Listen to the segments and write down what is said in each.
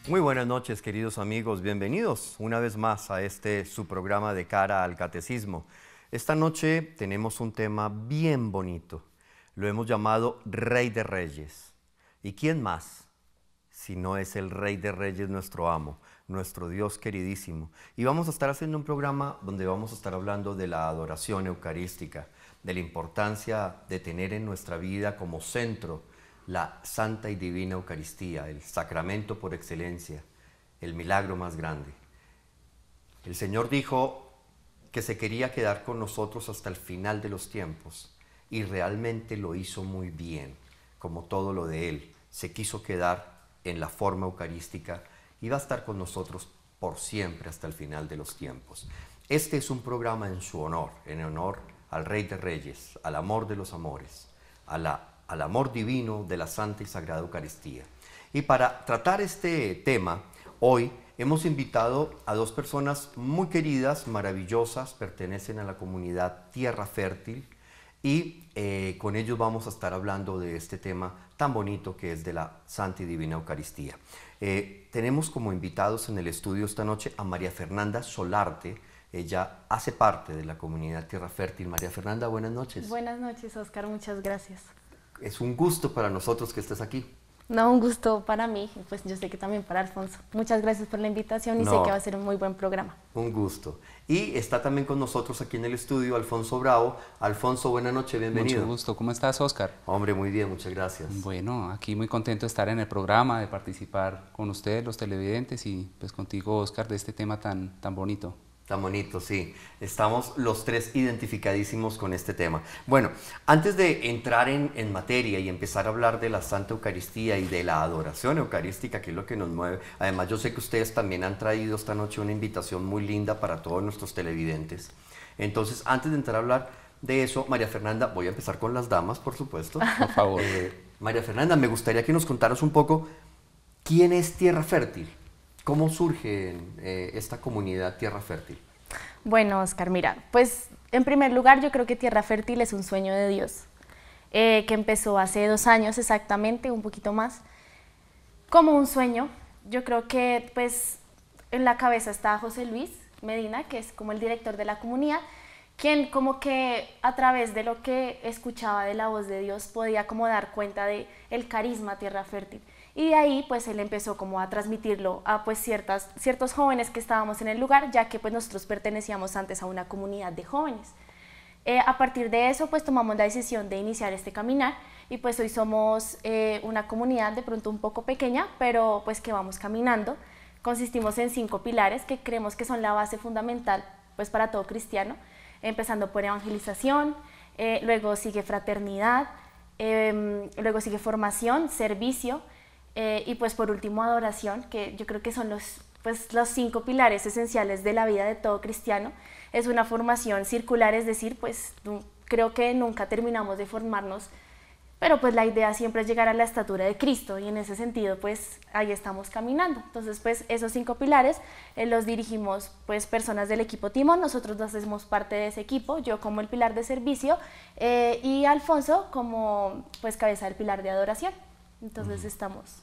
Muy buenas noches, queridos amigos. Bienvenidos una vez más a su programa de Cara al Catecismo. Esta noche tenemos un tema bien bonito. Lo hemos llamado Rey de Reyes. ¿Y quién más si no es el Rey de Reyes, nuestro amo, nuestro Dios queridísimo? Y vamos a estar haciendo un programa donde vamos a estar hablando de la adoración eucarística, de la importancia de tener en nuestra vida como centro la Santa y Divina Eucaristía, el sacramento por excelencia, el milagro más grande. El Señor dijo que se quería quedar con nosotros hasta el final de los tiempos y realmente lo hizo muy bien, como todo lo de Él. Se quiso quedar en la forma eucarística y va a estar con nosotros por siempre hasta el final de los tiempos. Este es un programa en su honor, en honor al Rey de Reyes, al amor de los amores, al amor divino de la Santa y Sagrada Eucaristía. Y para tratar este tema, hoy hemos invitado a dos personas muy queridas, maravillosas, pertenecen a la comunidad Tierra Fértil y con ellos vamos a estar hablando de este tema tan bonito que es de la Santa y Divina Eucaristía. Tenemos como invitados en el estudio esta noche a María Fernanda Solarte. Ella hace parte de la comunidad Tierra Fértil. María Fernanda, buenas noches. Buenas noches, Oscar, muchas gracias. Es un gusto para nosotros que estés aquí. No, un gusto para mí, pues yo sé que también para Alfonso. Muchas gracias por la invitación y sé que va a ser un muy buen programa. Un gusto. Y está también con nosotros aquí en el estudio Alfonso Bravo. Alfonso, buenas noches, bienvenido. Mucho gusto. ¿Cómo estás, Oscar? Hombre, muy bien, muchas gracias. Bueno, aquí muy contento de estar en el programa, de participar con ustedes, los televidentes, y pues contigo, Oscar, de este tema tan bonito. Tan bonito, sí. Estamos los tres identificadísimos con este tema. Bueno, antes de entrar en materia y empezar a hablar de la Santa Eucaristía y de la adoración eucarística, que es lo que nos mueve, además yo sé que ustedes también han traído esta noche una invitación muy linda para todos nuestros televidentes. Entonces, antes de entrar a hablar de eso, María Fernanda, voy a empezar con las damas, por supuesto. Por favor. María Fernanda, me gustaría que nos contaras un poco quién es Tierra Fértil. ¿Cómo surge esta comunidad Tierra Fértil? Bueno, Oscar, mira, pues en primer lugar yo creo que Tierra Fértil es un sueño de Dios, que empezó hace 2 años exactamente, un poquito más, como un sueño. Yo creo que pues en la cabeza está José Luis Medina, que es como el director de la comunidad, quien como que a través de lo que escuchaba de la voz de Dios podía como dar cuenta de el carisma Tierra Fértil. Y de ahí pues él empezó como a transmitirlo a pues ciertos jóvenes que estábamos en el lugar, ya que pues nosotros pertenecíamos antes a una comunidad de jóvenes. A partir de eso pues tomamos la decisión de iniciar este caminar y pues hoy somos una comunidad de pronto un poco pequeña, pero pues que vamos caminando. Consistimos en 5 pilares que creemos que son la base fundamental pues para todo cristiano, empezando por evangelización, luego sigue fraternidad, luego sigue formación, servicio, y pues por último adoración, que yo creo que son los 5 pilares esenciales de la vida de todo cristiano. Es una formación circular, es decir, pues creo que nunca terminamos de formarnos, pero pues la idea siempre es llegar a la estatura de Cristo y en ese sentido pues ahí estamos caminando. Entonces pues esos 5 pilares los dirigimos pues personas del equipo Timón, nosotros dos hacemos parte de ese equipo, yo como el pilar de servicio y Alfonso como pues cabeza del pilar de adoración. Entonces estamos...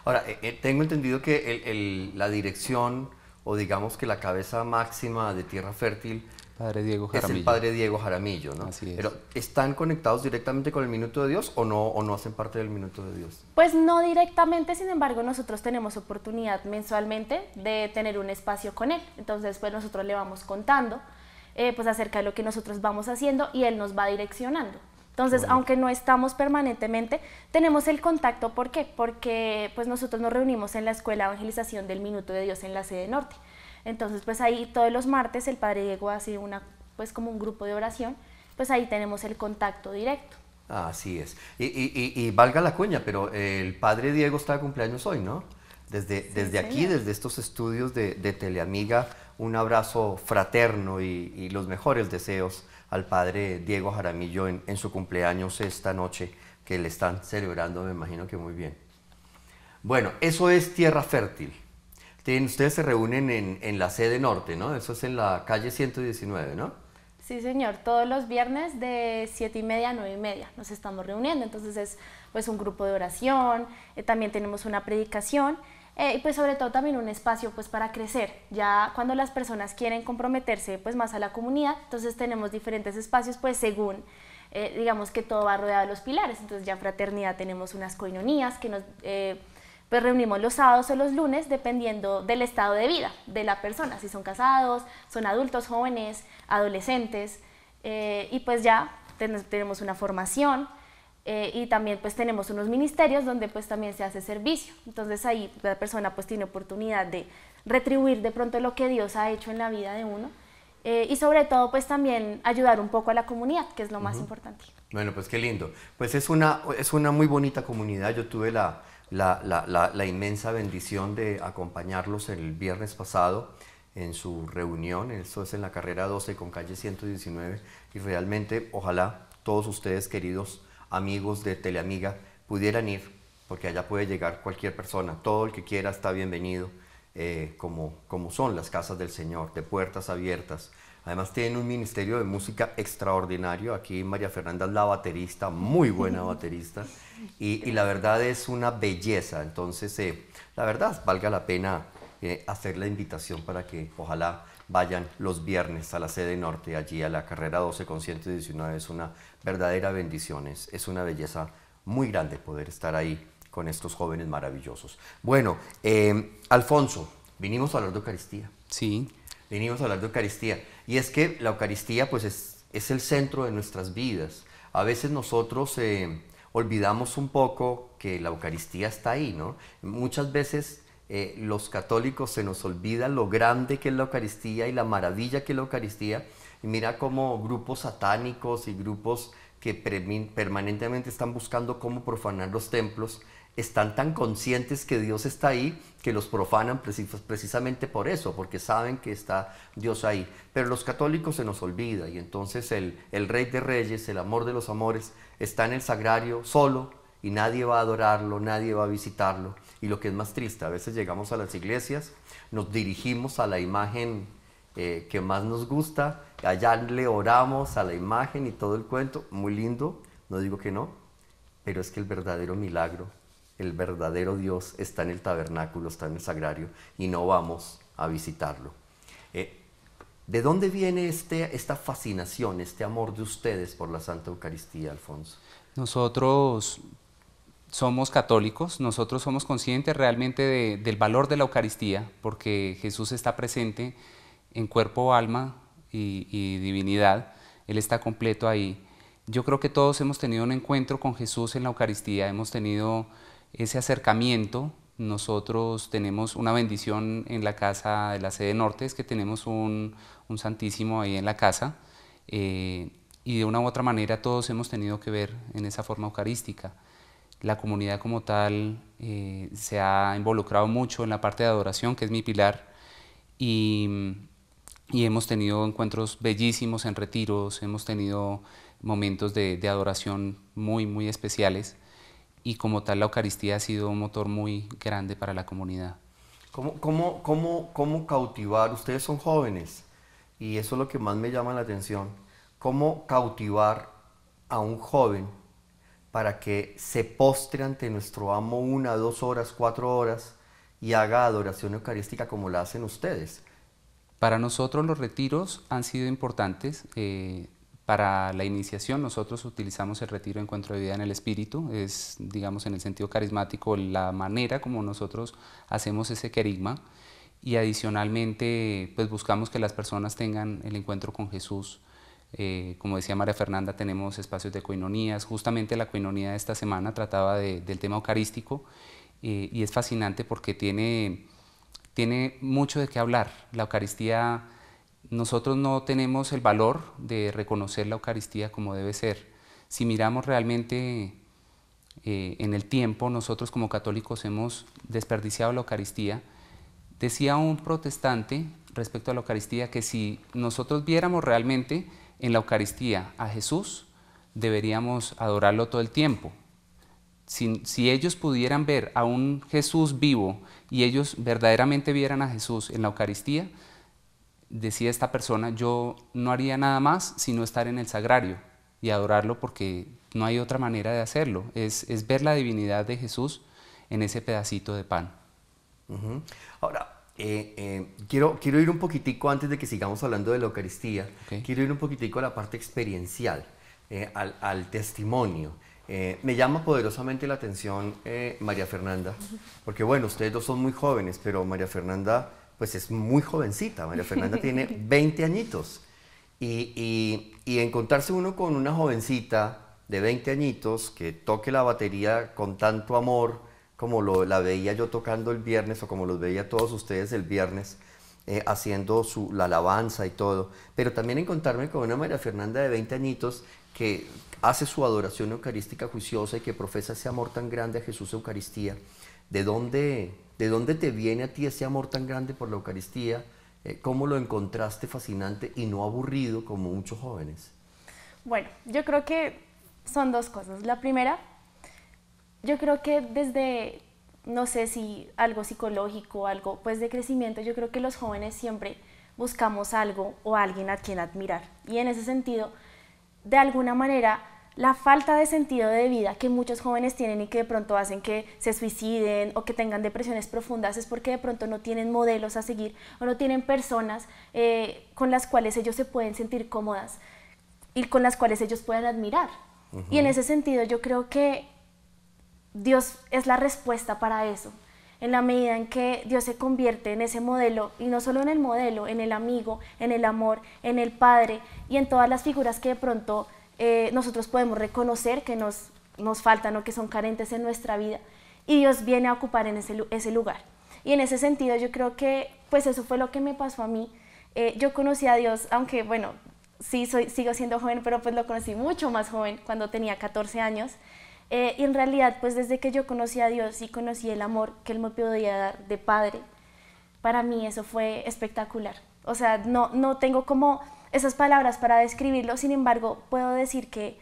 Ahora, tengo entendido que la dirección, o digamos que la cabeza máxima de Tierra Fértil Padre Diego Jaramillo. es el Padre Diego Jaramillo, ¿no? Así es. Pero, ¿están conectados directamente con el Minuto de Dios o no hacen parte del Minuto de Dios? Pues no directamente, sin embargo, nosotros tenemos oportunidad mensualmente de tener un espacio con él. Entonces, pues nosotros le vamos contando pues acerca de lo que nosotros vamos haciendo y él nos va direccionando. Entonces, aunque no estamos permanentemente, tenemos el contacto. ¿Por qué? Porque pues nosotros nos reunimos en la Escuela de Evangelización del Minuto de Dios en la sede norte. Entonces, pues ahí todos los martes el Padre Diego hace pues como un grupo de oración, pues ahí tenemos el contacto directo. Así es. Y valga la cuña, pero el Padre Diego está de cumpleaños hoy, ¿no? Desde aquí, desde estos estudios de Teleamiga, un abrazo fraterno y los mejores deseos al Padre Diego Jaramillo en su cumpleaños esta noche, que le están celebrando, me imagino que muy bien. Bueno, eso es Tierra Fértil. Ustedes se reúnen en la sede norte, ¿no? Eso es en la calle 119, ¿no? Sí, señor. Todos los viernes de 7:30 a 9:30 nos estamos reuniendo. Entonces es pues un grupo de oración, también tenemos una predicación Y pues sobre todo también un espacio pues para crecer. Ya cuando las personas quieren comprometerse pues más a la comunidad, entonces tenemos diferentes espacios pues según digamos que todo va rodeado de los pilares. Entonces ya en fraternidad tenemos unas coinonías que nos pues reunimos los sábados o los lunes dependiendo del estado de vida de la persona, si son casados, son adultos, jóvenes, adolescentes, y pues ya tenemos una formación. Y también pues tenemos unos ministerios donde pues también se hace servicio. Entonces ahí la persona pues tiene oportunidad de retribuir de pronto lo que Dios ha hecho en la vida de uno, y sobre todo pues también ayudar un poco a la comunidad, que es lo más importante. Bueno, pues qué lindo. Pues es una muy bonita comunidad. Yo tuve la inmensa bendición de acompañarlos el viernes pasado en su reunión. Eso es en la carrera 12 con calle 119, y realmente ojalá todos ustedes, queridos amigos de Teleamiga, pudieran ir, porque allá puede llegar cualquier persona. Todo el que quiera está bienvenido, como son las casas del Señor, de puertas abiertas. Además tienen un ministerio de música extraordinario. Aquí María Fernanda es la baterista, muy buena baterista, y la verdad es una belleza. Entonces la verdad valga la pena hacer la invitación para que ojalá vayan los viernes a la sede norte, allí a la carrera 12 con 119. Es una verdadera bendición, es una belleza muy grande poder estar ahí con estos jóvenes maravillosos. Bueno, Alfonso, vinimos a hablar de Eucaristía. Sí. Venimos a hablar de Eucaristía, y es que la Eucaristía pues es el centro de nuestras vidas. A veces nosotros olvidamos un poco que la Eucaristía está ahí, ¿no? Muchas veces los católicos se nos olvida lo grande que es la Eucaristía y la maravilla que es la Eucaristía, y mira cómo grupos satánicos y grupos que permanentemente están buscando cómo profanar los templos están tan conscientes que Dios está ahí, que los profanan precisamente por eso, porque saben que está Dios ahí. Pero los católicos se nos olvida, y entonces el Rey de Reyes, el amor de los amores, está en el sagrario solo, y nadie va a adorarlo, nadie va a visitarlo. Y lo que es más triste, a veces llegamos a las iglesias, nos dirigimos a la imagen que más nos gusta, allá le oramos a la imagen y todo el cuento, muy lindo, no digo que no, pero es que el verdadero milagro, el verdadero Dios está en el tabernáculo, está en el sagrario, y no vamos a visitarlo. ¿De dónde viene esta fascinación, este amor de ustedes por la Santa Eucaristía, Alfonso? Nosotros somos católicos, nosotros somos conscientes realmente del valor de la Eucaristía, porque Jesús está presente en cuerpo, alma y divinidad. Él está completo ahí. Yo creo que todos hemos tenido un encuentro con Jesús en la Eucaristía, hemos tenido ese acercamiento. Nosotros tenemos una bendición en la casa de la sede norte, es que tenemos un santísimo ahí en la casa, y de una u otra manera todos hemos tenido que ver en esa forma eucarística. La comunidad como tal se ha involucrado mucho en la parte de adoración, que es mi pilar, y hemos tenido encuentros bellísimos en retiros, hemos tenido momentos de adoración muy, muy especiales, y como tal la Eucaristía ha sido un motor muy grande para la comunidad. ¿Cómo cautivar? Ustedes son jóvenes, y eso es lo que más me llama la atención. ¿Cómo cautivar a un joven para que se postre ante nuestro amo 1, 2 horas, 4 horas y haga adoración eucarística como la hacen ustedes? Para nosotros los retiros han sido importantes. Para la iniciación nosotros utilizamos el retiro Encuentro de Vida en el Espíritu, es, digamos, en el sentido carismático, la manera como nosotros hacemos ese querigma, y adicionalmente pues buscamos que las personas tengan el encuentro con Jesús. Como decía María Fernanda, tenemos espacios de coinonías. Justamente la coinonía de esta semana trataba del tema eucarístico, y es fascinante porque tiene mucho de qué hablar. La Eucaristía, nosotros no tenemos el valor de reconocer la Eucaristía como debe ser. Si miramos realmente en el tiempo, nosotros como católicos hemos desperdiciado la Eucaristía. Decía un protestante respecto a la Eucaristía que si nosotros viéramos realmente en la Eucaristía a Jesús, deberíamos adorarlo todo el tiempo. Si ellos pudieran ver a un Jesús vivo y ellos verdaderamente vieran a Jesús en la Eucaristía, decía esta persona, yo no haría nada más sino estar en el sagrario y adorarlo, porque no hay otra manera de hacerlo. Es ver la divinidad de Jesús en ese pedacito de pan. Ujú. Ahora, quiero ir un poquitico, antes de que sigamos hablando de la Eucaristía, Ok. quiero ir un poquitico a la parte experiencial, al testimonio. Me llama poderosamente la atención María Fernanda, porque bueno, ustedes dos son muy jóvenes, pero María Fernanda pues es muy jovencita. María Fernanda tiene 20 añitos. Y encontrarse uno con una jovencita de 20 añitos que toque la batería con tanto amor como la veía yo tocando el viernes, o como los veía todos ustedes el viernes, haciendo la alabanza y todo, pero también encontrarme con una María Fernanda de 20 añitos que hace su adoración eucarística juiciosa y que profesa ese amor tan grande a Jesús Eucaristía. ¿De dónde te viene a ti ese amor tan grande por la Eucaristía? ¿Cómo lo encontraste fascinante y no aburrido como muchos jóvenes? Bueno, yo creo que son dos cosas. La primera, yo creo que desde, no sé si algo psicológico, algo pues de crecimiento, yo creo que los jóvenes siempre buscamos algo o alguien a quien admirar. Y en ese sentido, de alguna manera, la falta de sentido de vida que muchos jóvenes tienen y que de pronto hacen que se suiciden o que tengan depresiones profundas es porque de pronto no tienen modelos a seguir o no tienen personas con las cuales ellos se pueden sentir cómodas y con las cuales ellos puedan admirar. Y en ese sentido yo creo que Dios es la respuesta para eso, en la medida en que Dios se convierte en ese modelo, y no solo en el modelo, en el amigo, en el amor, en el padre y en todas las figuras que de pronto nosotros podemos reconocer que nos faltan o que son carentes en nuestra vida, y Dios viene a ocupar en ese lugar. Y en ese sentido yo creo que pues eso fue lo que me pasó a mí. Yo conocí a Dios, aunque bueno, sí sigo siendo joven, pero pues lo conocí mucho más joven, cuando tenía 14 años. Y en realidad, pues desde que yo conocí a Dios y conocí el amor que Él me podía dar de padre, para mí eso fue espectacular. O sea, no tengo como esas palabras para describirlo, sin embargo, puedo decir que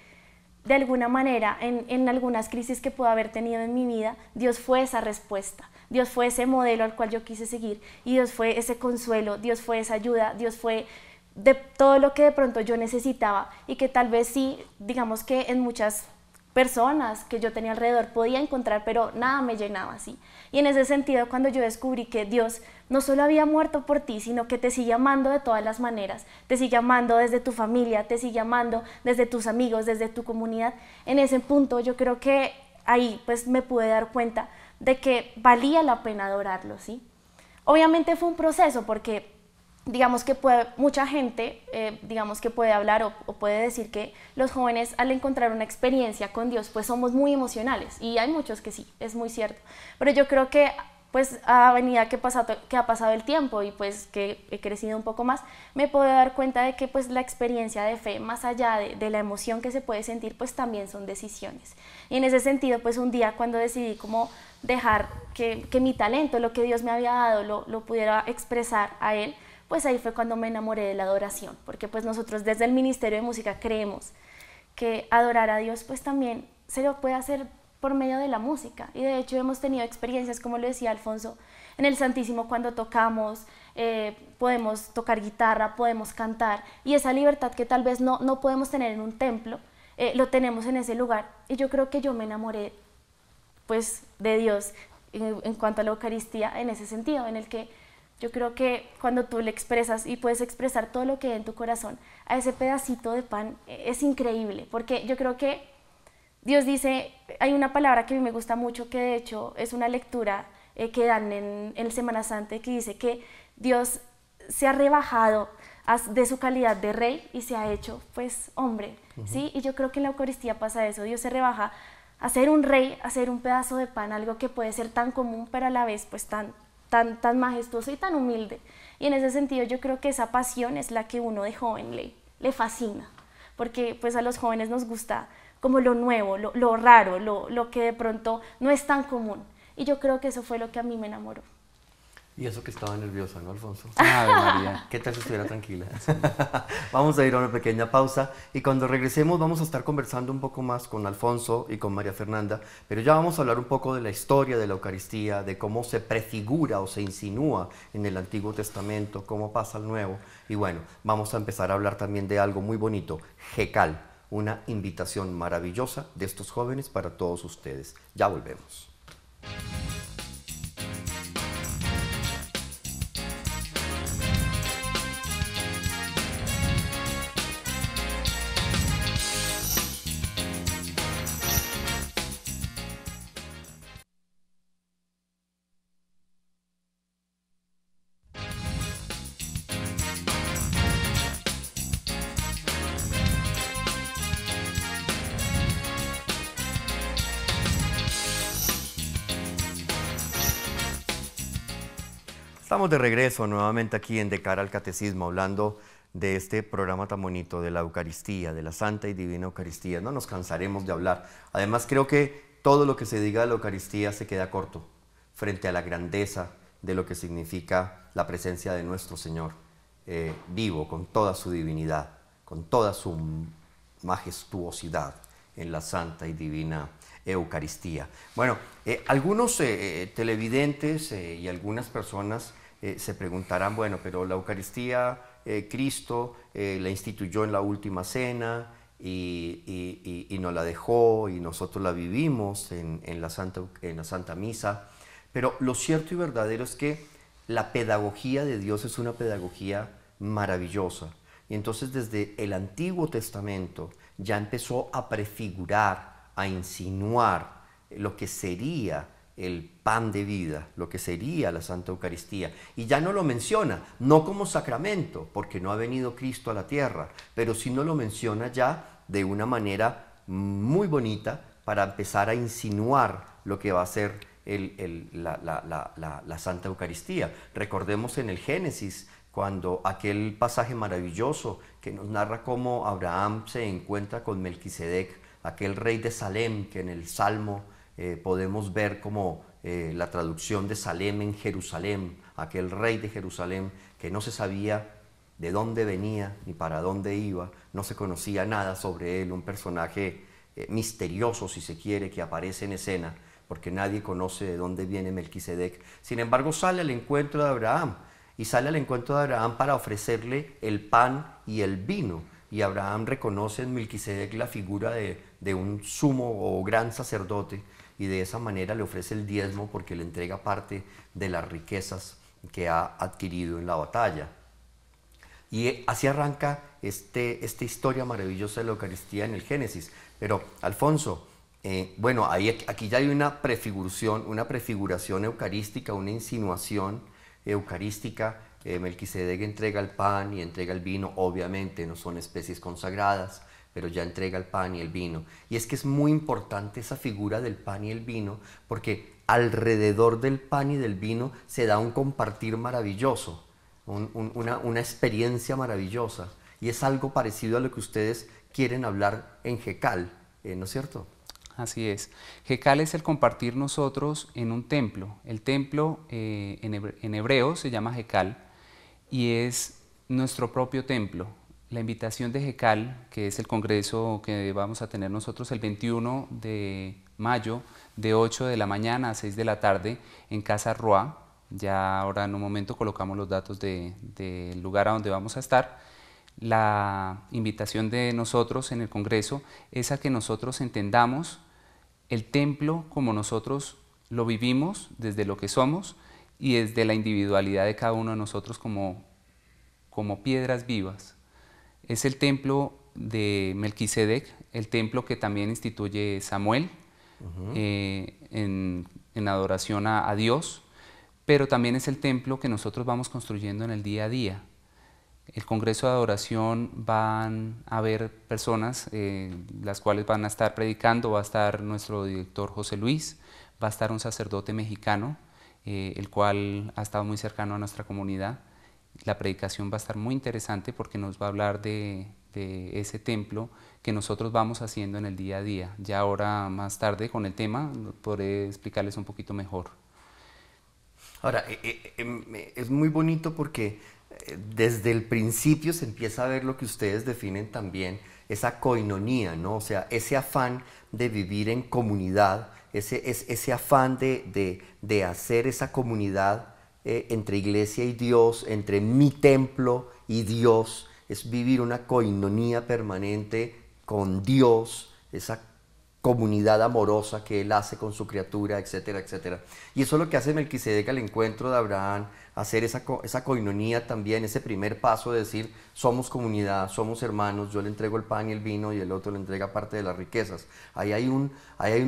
de alguna manera, en algunas crisis que puedo haber tenido en mi vida, Dios fue esa respuesta, Dios fue ese modelo al cual yo quise seguir, y Dios fue ese consuelo, Dios fue esa ayuda, Dios fue de todo lo que de pronto yo necesitaba, y que tal vez sí, digamos que en muchas personas que yo tenía alrededor podía encontrar, pero nada me llenaba así. Y en ese sentido, cuando yo descubrí que Dios no solo había muerto por ti, sino que te sigue amando de todas las maneras, te sigue amando desde tu familia, te sigue amando desde tus amigos, desde tu comunidad, en ese punto yo creo que ahí pues me pude dar cuenta de que valía la pena adorarlo, ¿sí? Obviamente fue un proceso, porque digamos que mucha gente digamos que puede hablar o puede decir que los jóvenes, al encontrar una experiencia con Dios, pues somos muy emocionales, y hay muchos que sí, es muy cierto, pero yo creo que pues a medida que ha pasado el tiempo y pues que he crecido un poco más, me puedo dar cuenta de que pues la experiencia de fe, más allá de la emoción que se puede sentir, pues también son decisiones. Y en ese sentido, pues un día cuando decidí como dejar que mi talento, lo que Dios me había dado, lo pudiera expresar a Él, pues ahí fue cuando me enamoré de la adoración, porque pues nosotros desde el Ministerio de Música creemos que adorar a Dios pues también se lo puede hacer por medio de la música, y de hecho hemos tenido experiencias, como lo decía Alfonso, en el Santísimo cuando tocamos, podemos tocar guitarra, podemos cantar, y esa libertad que tal vez no podemos tener en un templo, lo tenemos en ese lugar, y yo creo que yo me enamoré pues de Dios en cuanto a la Eucaristía, en ese sentido, en el que yo creo que cuando tú le expresas y puedes expresar todo lo que hay en tu corazón a ese pedacito de pan, es increíble, porque yo creo que Dios dice, hay una palabra que a mí me gusta mucho, que de hecho es una lectura que dan en Semana Santa, que dice que Dios se ha rebajado de su calidad de rey y se ha hecho pues hombre, ¿sí? Y yo creo que en la Eucaristía pasa eso, Dios se rebaja a ser un rey, a ser un pedazo de pan, algo que puede ser tan común, pero a la vez pues tan majestuoso y tan humilde. Y en ese sentido yo creo que esa pasión es la que uno de joven le fascina, porque pues a los jóvenes nos gusta como lo nuevo, lo raro, lo que de pronto no es tan común. Y yo creo que eso fue lo que a mí me enamoró. Y eso que estaba nerviosa, ¿no, Alfonso? Ave María. ¿Qué tal si estuviera tranquila? Vamos a ir a una pequeña pausa, y cuando regresemos vamos a estar conversando un poco más con Alfonso y con María Fernanda, pero ya vamos a hablar un poco de la historia de la Eucaristía, de cómo se prefigura o se insinúa en el Antiguo Testamento, cómo pasa al Nuevo, y bueno, vamos a empezar a hablar también de algo muy bonito, Gecal, una invitación maravillosa de estos jóvenes para todos ustedes. Ya volvemos. Estamos de regreso nuevamente aquí en De Cara al Catecismo, hablando de este programa tan bonito, de la Eucaristía, de la Santa y Divina Eucaristía. No nos cansaremos de hablar. Además, creo que todo lo que se diga de la Eucaristía se queda corto frente a la grandeza de lo que significa la presencia de nuestro Señor, vivo, con toda su divinidad, con toda su majestuosidad en la Santa y Divina Eucaristía. Bueno, algunos televidentes y algunas personas se preguntarán, bueno, pero la Eucaristía Cristo la instituyó en la última cena y nos la dejó y nosotros la vivimos en la Santa Misa, pero lo cierto y verdadero es que la pedagogía de Dios es una pedagogía maravillosa. Y entonces desde el Antiguo Testamento ya empezó a prefigurar, a insinuar lo que sería el pan de vida, lo que sería la Santa Eucaristía. Y ya no lo menciona, no como sacramento, porque no ha venido Cristo a la tierra, pero sí no lo menciona ya de una manera muy bonita para empezar a insinuar lo que va a ser la Santa Eucaristía. Recordemos en el Génesis, cuando aquel pasaje maravilloso que nos narra cómo Abraham se encuentra con Melquisedec, aquel rey de Salem, que en el Salmo podemos ver como la traducción de Salem en Jerusalén, aquel rey de Jerusalén que no se sabía de dónde venía ni para dónde iba, no se conocía nada sobre él, un personaje misterioso, si se quiere, que aparece en escena, porque nadie conoce de dónde viene Melquisedec. Sin embargo, sale al encuentro de Abraham, y sale al encuentro de Abraham para ofrecerle el pan y el vino. Y Abraham reconoce en Melquisedec la figura de un sumo o gran sacerdote, y de esa manera le ofrece el diezmo porque le entrega parte de las riquezas que ha adquirido en la batalla. Y así arranca esta historia maravillosa de la Eucaristía en el Génesis. Pero, Alfonso, bueno, aquí ya hay una prefiguración eucarística, una insinuación eucarística. Melquisedec entrega el pan y entrega el vino, obviamente no son especies consagradas, pero ya entrega el pan y el vino. Y es que es muy importante esa figura del pan y el vino, porque alrededor del pan y del vino se da un compartir maravilloso, una experiencia maravillosa, y es algo parecido a lo que ustedes quieren hablar en Jecal, ¿no es cierto? Así es. Jecal es el compartir nosotros en un templo. El templo en hebreo se llama Jecal y es nuestro propio templo. La invitación de Jecal, que es el congreso que vamos a tener nosotros el 21 de mayo, de 8 de la mañana a 6 de la tarde, en Casa Roa. Ya ahora en un momento colocamos los datos del lugar a donde vamos a estar. La invitación de nosotros en el congreso es a que nosotros entendamos el templo como nosotros lo vivimos, desde lo que somos y desde la individualidad de cada uno de nosotros como piedras vivas. Es el templo de Melquisedec, el templo que también instituye Samuel en adoración a Dios, pero también es el templo que nosotros vamos construyendo en el día a día. El Congreso de Adoración van a haber personas, las cuales van a estar predicando, va a estar nuestro director José Luis, va a estar un sacerdote mexicano, el cual ha estado muy cercano a nuestra comunidad. La predicación va a estar muy interesante porque nos va a hablar de ese templo que nosotros vamos haciendo en el día a día. Ya ahora más tarde con el tema podré explicarles un poquito mejor. Ahora, es muy bonito porque desde el principio se empieza a ver lo que ustedes definen también, esa koinonía, ¿no? O sea, ese afán de vivir en comunidad, ese afán de hacer esa comunidad entre iglesia y Dios, entre mi templo y Dios, es vivir una koinonía permanente con Dios, esa comunidad amorosa que Él hace con su criatura, etcétera, etcétera. Y eso es lo que hace Melquisedec al encuentro de Abraham, hacer esa koinonía también, ese primer paso de decir, somos comunidad, somos hermanos, yo le entrego el pan y el vino y el otro le entrega parte de las riquezas. Ahí hay un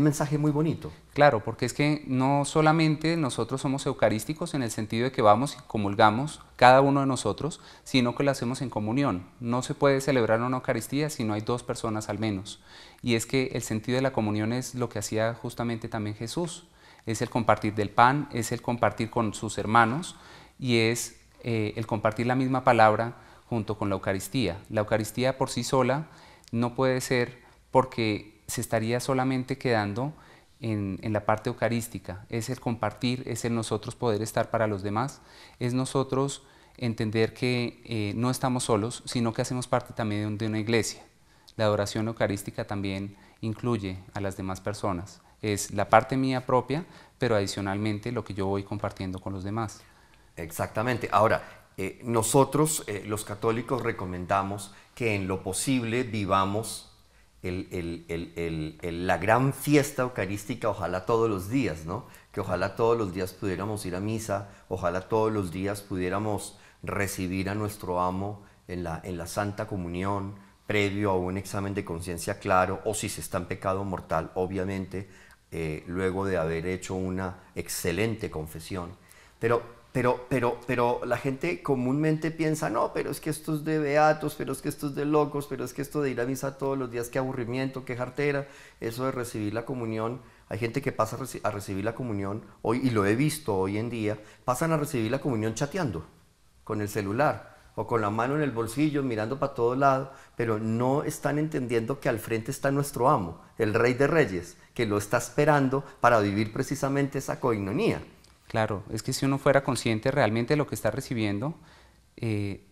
mensaje muy bonito. Claro, porque es que no solamente nosotros somos eucarísticos en el sentido de que vamos y comulgamos cada uno de nosotros, sino que lo hacemos en comunión. No se puede celebrar una Eucaristía si no hay dos personas al menos. Y es que el sentido de la comunión es lo que hacía justamente también Jesús. Es el compartir del pan, es el compartir con sus hermanos y es el compartir la misma palabra junto con la Eucaristía. La Eucaristía por sí sola no puede ser, porque se estaría solamente quedando en la parte eucarística. Es el compartir, es el nosotros poder estar para los demás, es nosotros entender que no estamos solos, sino que hacemos parte también de una iglesia. La adoración eucarística también incluye a las demás personas. Es la parte mía propia, pero adicionalmente lo que yo voy compartiendo con los demás. Exactamente. Ahora, nosotros los católicos recomendamos que en lo posible vivamos la gran fiesta eucarística, ojalá todos los días, ¿no? Que ojalá todos los días pudiéramos ir a misa, ojalá todos los días pudiéramos recibir a nuestro amo en la Santa Comunión, previo a un examen de conciencia claro, o si se está en pecado mortal, obviamente, luego de haber hecho una excelente confesión. Pero la gente comúnmente piensa, no, pero es que esto es de beatos, pero es que esto es de locos, pero es que esto de ir a misa todos los días, qué aburrimiento, qué jartera, eso de recibir la comunión. Hay gente que pasa a recibir la comunión hoy, y lo he visto hoy en día, pasan a recibir la comunión chateando con el celular o con la mano en el bolsillo mirando para todo lado, pero no están entendiendo que al frente está nuestro amo, el Rey de Reyes, que lo está esperando para vivir precisamente esa coinonía. Claro, es que si uno fuera consciente realmente de lo que está recibiendo,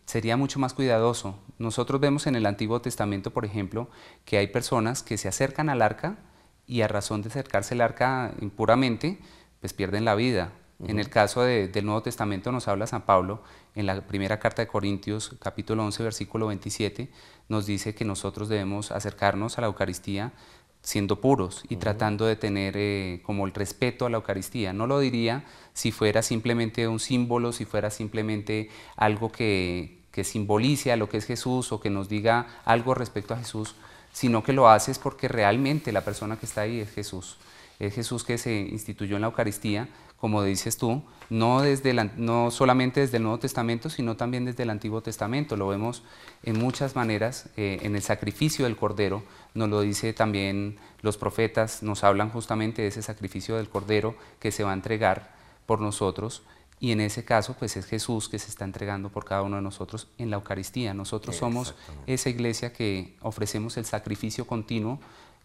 sería mucho más cuidadoso. Nosotros vemos en el Antiguo Testamento, por ejemplo, que hay personas que se acercan al arca y a razón de acercarse al arca impuramente, pues pierden la vida. En el caso del Nuevo Testamento nos habla San Pablo, en la primera carta de Corintios, capítulo 11, versículo 27, nos dice que nosotros debemos acercarnos a la Eucaristía siendo puros y tratando de tener como el respeto a la Eucaristía. No lo diría si fuera simplemente un símbolo, si fuera simplemente algo que simbolice a lo que es Jesús o que nos diga algo respecto a Jesús, sino que lo haces porque realmente la persona que está ahí es Jesús. Es Jesús que se instituyó en la Eucaristía, como dices tú, no solamente desde el Nuevo Testamento, sino también desde el Antiguo Testamento. Lo vemos en muchas maneras, en el sacrificio del Cordero, nos lo dice también los profetas, nos hablan justamente de ese sacrificio del Cordero que se va a entregar por nosotros, y en ese caso pues es Jesús que se está entregando por cada uno de nosotros en la Eucaristía. Nosotros somos esa iglesia que ofrecemos el sacrificio continuo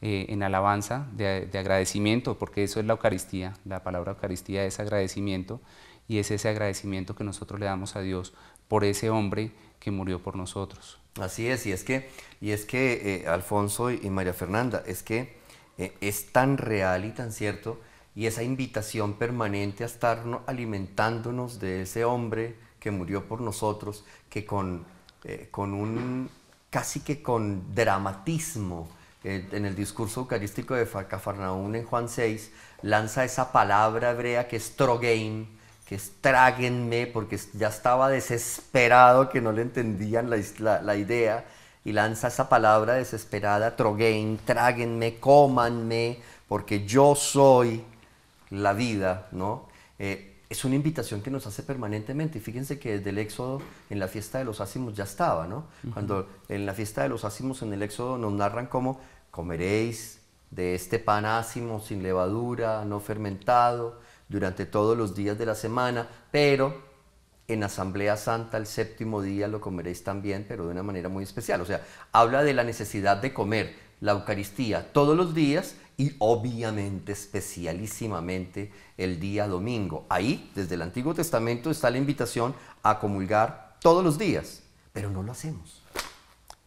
en alabanza de agradecimiento, porque eso es la Eucaristía. La palabra Eucaristía es agradecimiento, y es ese agradecimiento que nosotros le damos a Dios por ese hombre que murió por nosotros. Así es, y es que Alfonso y María Fernanda, es que es tan real y tan cierto, y esa invitación permanente a estar alimentándonos de ese hombre que murió por nosotros, que casi que con dramatismo, en el discurso eucarístico de Cafarnaún en Juan 6, lanza esa palabra hebrea que es trogein, que es tráguenme, porque ya estaba desesperado, que no le entendían la idea, y lanza esa palabra desesperada, trogein, tráguenme, cómanme, porque yo soy la vida, ¿no? Es una invitación que nos hace permanentemente, y fíjense que desde el Éxodo, en la fiesta de los ácimos ya estaba, ¿no? Cuando en la fiesta de los ácimos en el Éxodo nos narran cómo comeréis de este pan ácimo, sin levadura, no fermentado, durante todos los días de la semana, pero en Asamblea Santa el séptimo día lo comeréis también, pero de una manera muy especial. O sea, habla de la necesidad de comer la Eucaristía todos los días, y obviamente, especialísimamente, el día domingo. Ahí, desde el Antiguo Testamento, está la invitación a comulgar todos los días, pero no lo hacemos.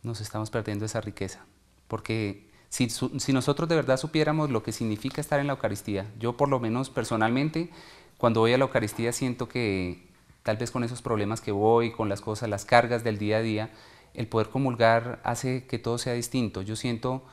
Nos estamos perdiendo esa riqueza, porque si nosotros de verdad supiéramos lo que significa estar en la Eucaristía, yo por lo menos personalmente, cuando voy a la Eucaristía siento que tal vez con esos problemas que voy, con las cosas, las cargas del día a día, el poder comulgar hace que todo sea distinto. Yo siento,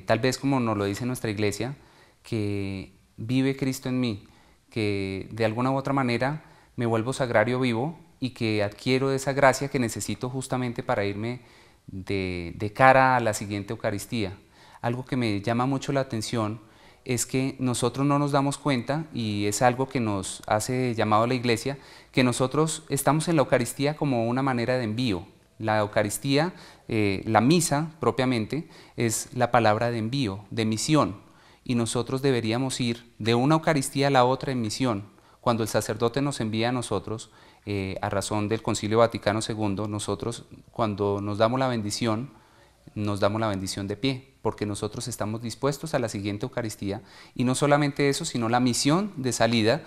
tal vez como nos lo dice nuestra iglesia, que vive Cristo en mí, que de alguna u otra manera me vuelvo sagrario vivo y que adquiero esa gracia que necesito justamente para irme de cara a la siguiente Eucaristía. Algo que me llama mucho la atención es que nosotros no nos damos cuenta, y es algo que nos hace llamado a la iglesia, que nosotros estamos en la Eucaristía como una manera de envío. La Eucaristía, la misa propiamente, es la palabra de envío, de misión, y nosotros deberíamos ir de una Eucaristía a la otra en misión. Cuando el sacerdote nos envía a nosotros, a razón del Concilio Vaticano II, nosotros cuando nos damos la bendición de pie, porque nosotros estamos dispuestos a la siguiente Eucaristía, y no solamente eso, sino la misión de salida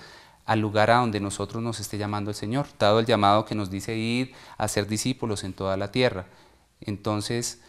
al lugar a donde nosotros nos esté llamando el Señor, dado el llamado que nos dice ir a ser discípulos en toda la tierra. Entonces,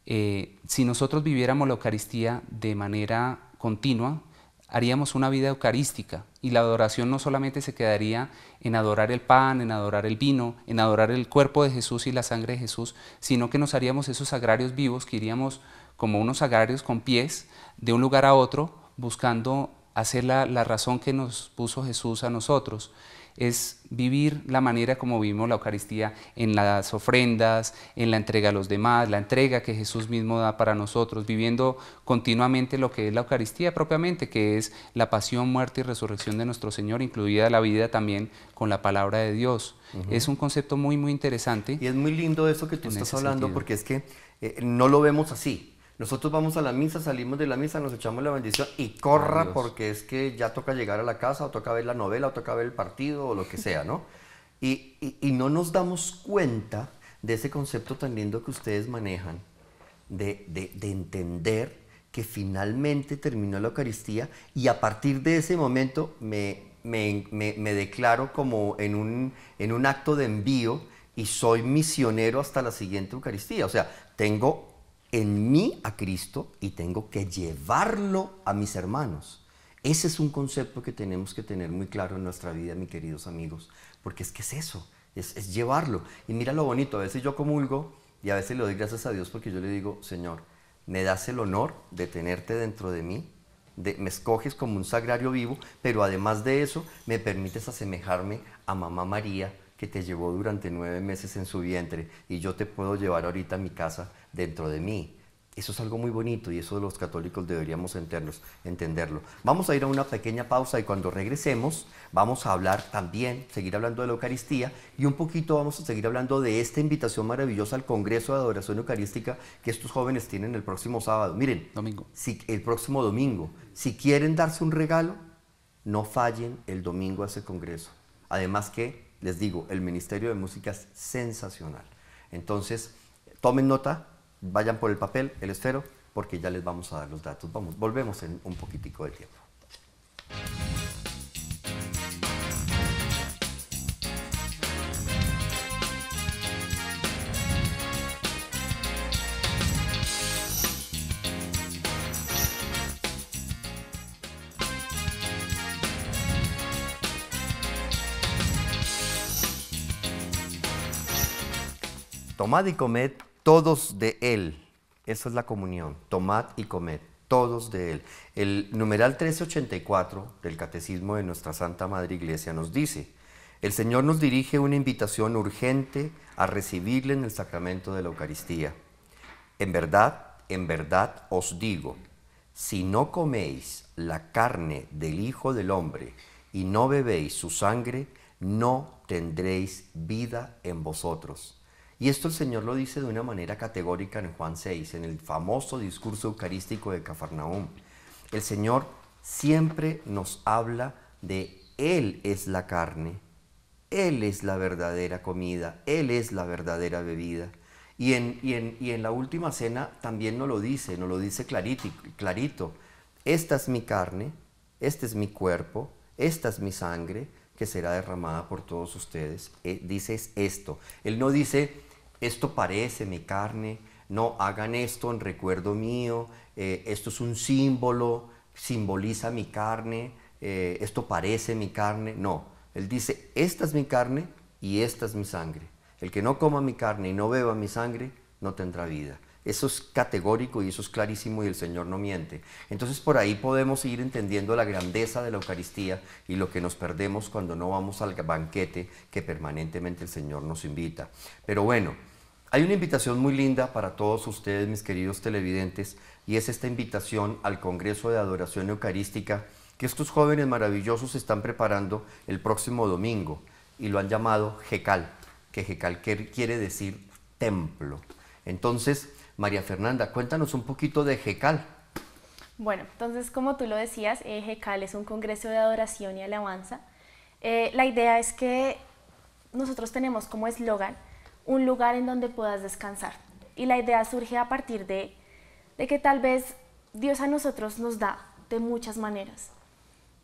si nosotros viviéramos la Eucaristía de manera continua, haríamos una vida eucarística, y la adoración no solamente se quedaría en adorar el pan, en adorar el vino, en adorar el cuerpo de Jesús y la sangre de Jesús, sino que nos haríamos esos sagrarios vivos, que iríamos como unos sagrarios con pies de un lugar a otro, buscando hacer la razón que nos puso Jesús a nosotros. Es vivir la manera como vivimos la Eucaristía en las ofrendas, en la entrega a los demás, la entrega que Jesús mismo da para nosotros, viviendo continuamente lo que es la Eucaristía propiamente, que es la pasión, muerte y resurrección de nuestro Señor, incluida la vida también con la palabra de Dios. Es un concepto muy, muy interesante. Y es muy lindo eso que tú estás hablando, porque es que no lo vemos así. Nosotros vamos a la misa, salimos de la misa, nos echamos la bendición y corra, porque es que ya toca llegar a la casa, o toca ver la novela, o toca ver el partido, o lo que sea, ¿no? Y no nos damos cuenta de ese concepto tan lindo que ustedes manejan, de entender que finalmente terminó la Eucaristía, y a partir de ese momento me declaro como en un acto de envío, y soy misionero hasta la siguiente Eucaristía. O sea, tengo en mí a Cristo y tengo que llevarlo a mis hermanos. Ese es un concepto que tenemos que tener muy claro en nuestra vida, mis queridos amigos, porque es que es eso, es llevarlo. Y mira lo bonito, a veces yo comulgo y a veces le doy gracias a Dios, porque yo le digo: Señor, me das el honor de tenerte dentro de mí, me escoges como un sagrario vivo, pero además de eso me permites asemejarme a Mamá María, que te llevó durante 9 meses en su vientre, y yo te puedo llevar ahorita a mi casa dentro de mí. Eso es algo muy bonito, y eso los católicos deberíamos entenderlo. Vamos a ir a una pequeña pausa, y cuando regresemos vamos a hablar también, seguir hablando de la Eucaristía, y un poquito vamos a seguir hablando de esta invitación maravillosa al Congreso de Adoración Eucarística que estos jóvenes tienen el próximo sábado. Miren, el próximo domingo. Si quieren darse un regalo, no fallen el domingo a ese congreso. Además que, les digo, el Ministerio de Música es sensacional. Entonces, tomen nota, vayan por el papel, el esfero, porque ya les vamos a dar los datos. Volvemos en un poquitico de tiempo. Tomad y comed todos de él. Esa es la comunión. Tomad y comed todos de él. El numeral 1384 del Catecismo de nuestra Santa Madre Iglesia nos dice: el Señor nos dirige una invitación urgente a recibirle en el sacramento de la Eucaristía. En verdad os digo, si no coméis la carne del Hijo del Hombre y no bebéis su sangre, no tendréis vida en vosotros. Y esto el Señor lo dice de una manera categórica en Juan 6, en el famoso discurso eucarístico de Cafarnaúm. El Señor siempre nos habla de Él es la carne, Él es la verdadera comida, Él es la verdadera bebida. Y en la última cena también nos lo dice clarito. Esta es mi carne, este es mi cuerpo, esta es mi sangre, que será derramada por todos ustedes. Dice esto. Él no dice: esto parece mi carne, no hagan esto en recuerdo mío, esto es un símbolo, simboliza mi carne, esto parece mi carne. No, Él dice: esta es mi carne y esta es mi sangre. El que no coma mi carne y no beba mi sangre no tendrá vida. Eso es categórico y eso es clarísimo, y el Señor no miente. Entonces por ahí podemos ir entendiendo la grandeza de la Eucaristía y lo que nos perdemos cuando no vamos al banquete que permanentemente el Señor nos invita. Pero bueno, hay una invitación muy linda para todos ustedes, mis queridos televidentes, y es esta invitación al Congreso de Adoración Eucarística que estos jóvenes maravillosos están preparando el próximo domingo, y lo han llamado Jecal, que Jecal quiere decir templo. Entonces, María Fernanda, cuéntanos un poquito de Jecal. Bueno, entonces, como tú lo decías, Jecal es un congreso de adoración y alabanza. La idea es que nosotros tenemos como eslogan un lugar en donde puedas descansar. Y la idea surge a partir de que tal vez Dios a nosotros nos da de muchas maneras,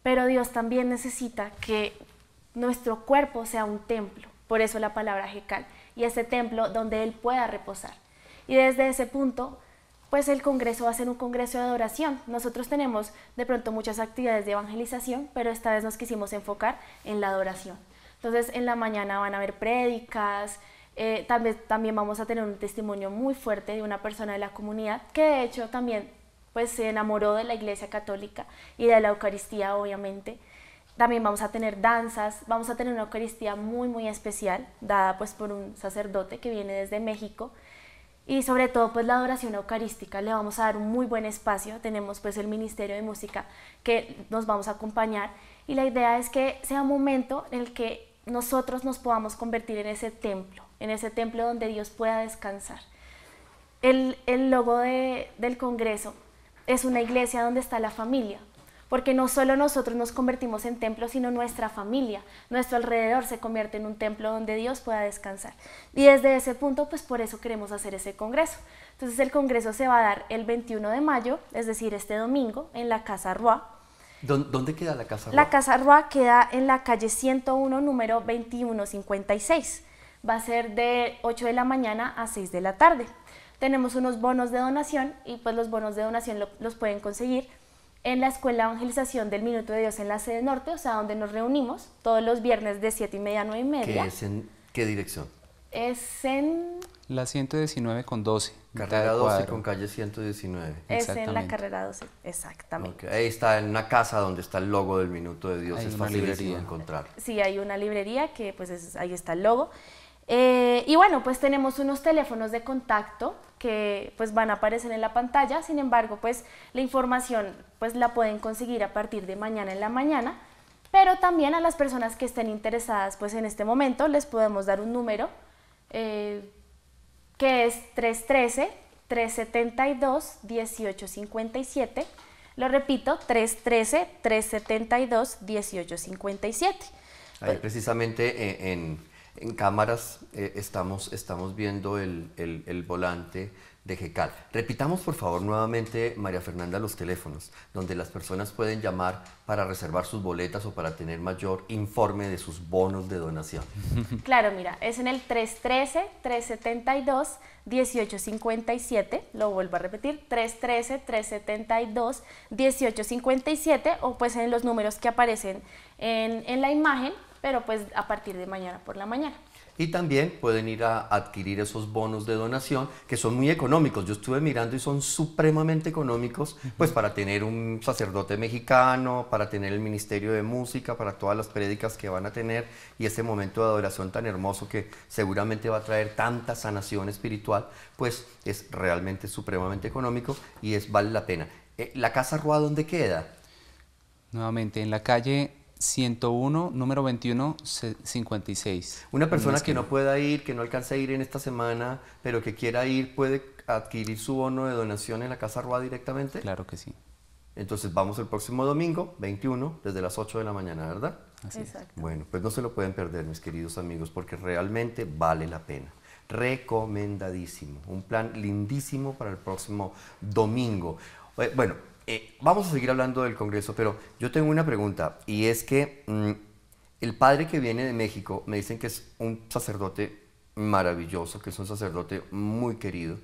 pero Dios también necesita que nuestro cuerpo sea un templo, por eso la palabra Jekal, y ese templo donde Él pueda reposar. Y desde ese punto, pues el congreso va a ser un congreso de adoración. Nosotros tenemos de pronto muchas actividades de evangelización, pero esta vez nos quisimos enfocar en la adoración. Entonces en la mañana van a haber prédicas, tal vez también vamos a tener un testimonio muy fuerte de una persona de la comunidad que de hecho también pues se enamoró de la Iglesia Católica y de la Eucaristía, obviamente. También vamos a tener danzas, vamos a tener una Eucaristía muy, muy especial, dada pues por un sacerdote que viene desde México. Y sobre todo pues la adoración eucarística, le vamos a dar un muy buen espacio. Tenemos pues el Ministerio de Música que nos vamos a acompañar. Y la idea es que sea un momento en el que nosotros nos podamos convertir en ese templo donde Dios pueda descansar. El logo del Congreso es una iglesia donde está la familia, porque no solo nosotros nos convertimos en templo, sino nuestra familia, nuestro alrededor se convierte en un templo donde Dios pueda descansar. Y desde ese punto, pues por eso queremos hacer ese congreso. Entonces el congreso se va a dar el 21 de mayo, es decir, este domingo, en la Casa Roa. ¿Dónde queda la Casa Roa? La Casa Roa queda en la calle 101, número 2156. Va a ser de 8 de la mañana a 6 de la tarde. Tenemos unos bonos de donación y pues los bonos de donación los pueden conseguir en la Escuela de Evangelización del Minuto de Dios en la sede norte, o sea, donde nos reunimos todos los viernes de 7:30 a 9:30. ¿Qué es en qué dirección? Es en... La 119 con 12. Carrera 12 con calle 119. Es en la carrera 12, exactamente. Okay. Ahí está, en una casa donde está el logo del Minuto de Dios, Hay es una facilísimo librería. encontrar. Sí, hay una librería que pues ahí está el logo. Y bueno, pues tenemos unos teléfonos de contacto que pues van a aparecer en la pantalla. Sin embargo, pues la información pues la pueden conseguir a partir de mañana en la mañana, pero también a las personas que estén interesadas pues en este momento les podemos dar un número que es 313-372-1857. Lo repito, 313-372-1857. Ahí precisamente en cámaras estamos viendo el volante de Jekal. Repitamos por favor nuevamente, María Fernanda, los teléfonos donde las personas pueden llamar para reservar sus boletas o para tener mayor informe de sus bonos de donación. Claro, mira, es en el 313-372-1857, lo vuelvo a repetir, 313-372-1857 o pues en los números que aparecen en la imagen, pero pues a partir de mañana por la mañana. Y también pueden ir a adquirir esos bonos de donación que son muy económicos. Yo estuve mirando y son supremamente económicos, pues para tener un sacerdote mexicano, para tener el Ministerio de Música, para todas las prédicas que van a tener y ese momento de adoración tan hermoso que seguramente va a traer tanta sanación espiritual, pues es realmente supremamente económico y vale la pena. ¿La Casa Roa dónde queda? Nuevamente, en la calle 101, número 2156. Una persona que no pueda ir, que no alcance a ir en esta semana, pero que quiera ir, ¿puede adquirir su bono de donación en la Casa Roa directamente? Claro que sí. Entonces vamos el próximo domingo, 21, desde las 8 de la mañana, ¿verdad? Así es. Exacto. Bueno, pues no se lo pueden perder, mis queridos amigos, porque realmente vale la pena. Recomendadísimo. Un plan lindísimo para el próximo domingo. Bueno, vamos a seguir hablando del Congreso, pero yo tengo una pregunta y es que el padre que viene de México me dicen que es un sacerdote maravilloso, que es un sacerdote muy querido.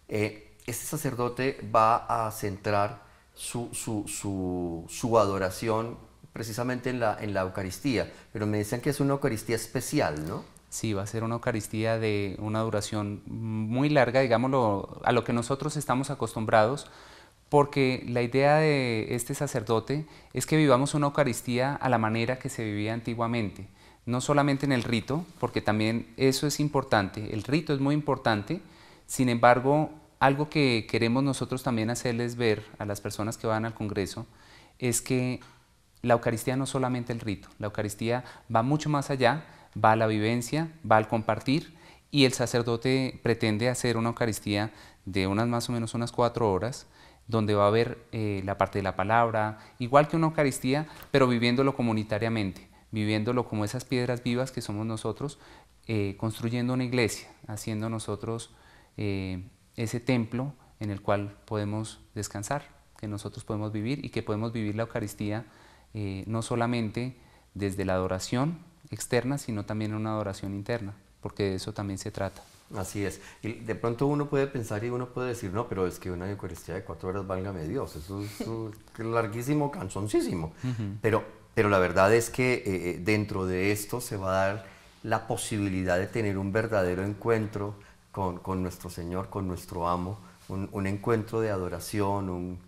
Este sacerdote va a centrar su adoración precisamente en la Eucaristía, pero me dicen que es una Eucaristía especial, ¿no? Sí, va a ser una Eucaristía de una duración muy larga, digámoslo, a lo que nosotros estamos acostumbrados, porque la idea de este sacerdote es que vivamos una Eucaristía a la manera que se vivía antiguamente, no solamente en el rito, porque también eso es importante, el rito es muy importante, sin embargo, algo que queremos nosotros también hacerles ver a las personas que van al Congreso es que la Eucaristía no es solamente el rito, la Eucaristía va mucho más allá, va a la vivencia, va al compartir, y el sacerdote pretende hacer una Eucaristía de más o menos unas 4 horas, donde va a haber la parte de la palabra, igual que una Eucaristía, pero viviéndolo comunitariamente, viviéndolo como esas piedras vivas que somos nosotros, construyendo una iglesia, haciendo nosotros ese templo en el cual podemos descansar, que nosotros podemos vivir y que podemos vivir la Eucaristía no solamente desde la adoración externa, sino también una adoración interna, porque de eso también se trata. Así es. Y de pronto uno puede pensar y uno puede decir, no, pero es que una Eucaristía de 4 horas, válgame Dios, eso es larguísimo, cansoncísimo. Pero la verdad es que dentro de esto se va a dar la posibilidad de tener un verdadero encuentro con nuestro Señor, con nuestro amo, un encuentro de adoración,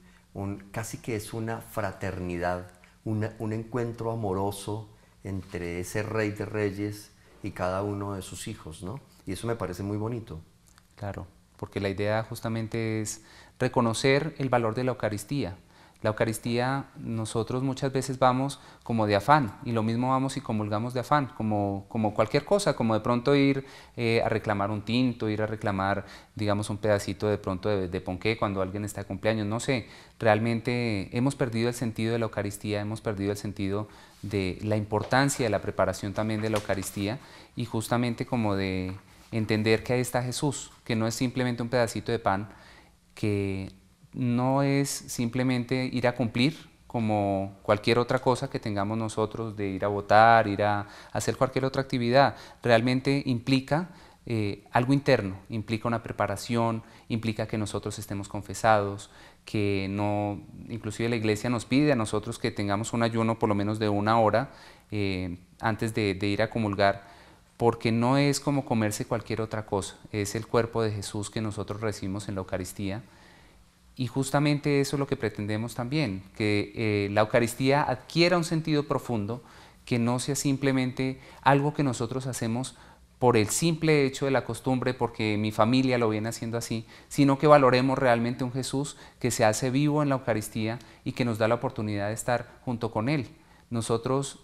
casi que es una fraternidad, un encuentro amoroso entre ese Rey de Reyes y cada uno de sus hijos, ¿no? Y eso me parece muy bonito. Claro, porque la idea justamente es reconocer el valor de la Eucaristía. La Eucaristía, nosotros muchas veces vamos como de afán, y lo mismo vamos y comulgamos de afán, como cualquier cosa, como de pronto ir a reclamar un tinto, ir a reclamar, digamos, un pedacito de pronto de ponqué cuando alguien está de cumpleaños, no sé. Realmente hemos perdido el sentido de la Eucaristía, hemos perdido el sentido de la importancia de la preparación también de la Eucaristía, y justamente como de entender que ahí está Jesús, que no es simplemente un pedacito de pan, que no es simplemente ir a cumplir como cualquier otra cosa que tengamos nosotros, de ir a votar, ir a hacer cualquier otra actividad. Realmente implica algo interno, implica una preparación, implica que nosotros estemos confesados, que no, inclusive la iglesia nos pide a nosotros que tengamos un ayuno por lo menos de 1 hora antes de ir a comulgar, porque no es como comerse cualquier otra cosa, es el cuerpo de Jesús que nosotros recibimos en la Eucaristía. Y justamente eso es lo que pretendemos también, que la Eucaristía adquiera un sentido profundo, que no sea simplemente algo que nosotros hacemos por el simple hecho de la costumbre, porque mi familia lo viene haciendo así, sino que valoremos realmente un Jesús que se hace vivo en la Eucaristía y que nos da la oportunidad de estar junto con Él. Nosotros